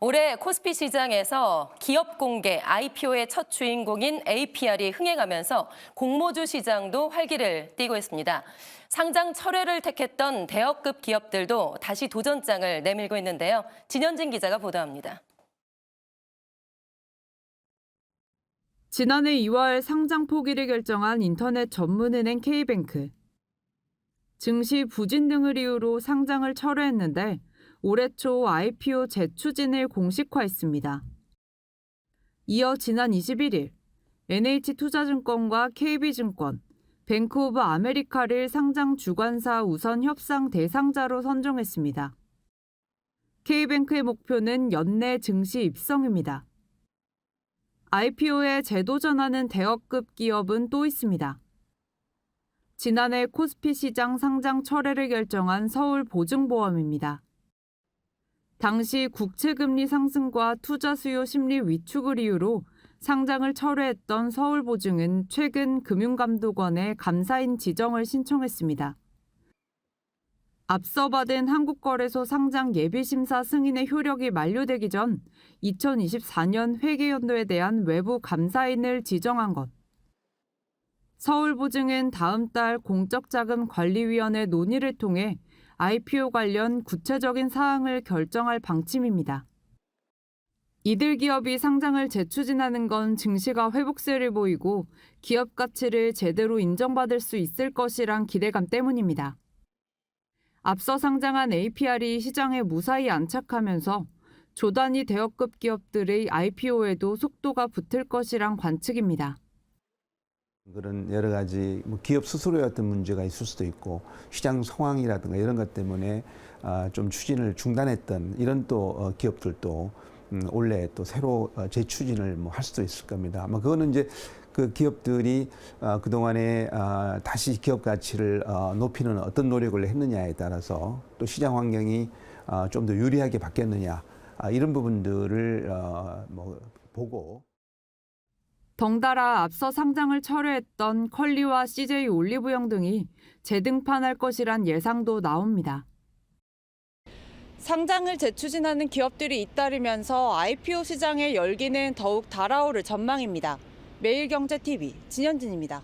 올해 코스피 시장에서 기업 공개 IPO의 첫 주인공인 APR이 흥행하면서 공모주 시장도 활기를 띠고 있습니다. 상장 철회를 택했던 대여급 기업들도 다시 도전장을 내밀고 있는데요. 진현진 기자가 보도합니다. 지난해 2월 상장 포기를 결정한 인터넷 전문은행 K뱅크. 증시 부진 등을 이유로 상장을 철회했는데 올해 초 IPO 재추진을 공식화했습니다. 이어 지난 21일 NH투자증권과 KB증권, 뱅크 오브 아메리카를 상장 주관사 우선 협상 대상자로 선정했습니다. K뱅크의 목표는 연내 증시 입성입니다. IPO에 재도전하는 대여급 기업은 또 있습니다. 지난해 코스피 시장 상장 철회를 결정한 서울보증보험입니다. 당시 국채금리 상승과 투자 수요 심리 위축을 이유로 상장을 철회했던 서울보증은 최근 금융감독원에 감사인 지정을 신청했습니다. 앞서 받은 한국거래소 상장 예비심사 승인의 효력이 만료되기 전 2024년 회계연도에 대한 외부 감사인을 지정한 것. 서울보증은 다음 달 공적자금관리위원회 논의를 통해 IPO 관련 구체적인 사항을 결정할 방침입니다. 이들 기업이 상장을 재추진하는 건 증시가 회복세를 보이고 기업 가치를 제대로 인정받을 수 있을 것이란 기대감 때문입니다. 앞서 상장한 APR이 시장에 무사히 안착하면서 조단위 대여급 기업들의 IPO에도 속도가 붙을 것이란 관측입니다. 그런 여러 가지 기업 스스로의 어떤 문제가 있을 수도 있고 시장 상황이라든가 이런 것 때문에 좀 추진을 중단했던 이런 또 기업들도 올해 또 새로 재추진을 할 수도 있을 겁니다. 아마 그거는 이제 그 기업들이 그동안에 다시 기업 가치를 높이는 어떤 노력을 했느냐에 따라서 또 시장 환경이 좀 더 유리하게 바뀌었느냐 이런 부분들을 보고. 덩달아 앞서 상장을 철회했던 컬리와 CJ 올리브영 등이 재등판할 것이란 예상도 나옵니다. 상장을 재추진하는 기업들이 잇따르면서 IPO 시장의 열기는 더욱 달아오를 전망입니다. 매일경제TV 진현진입니다.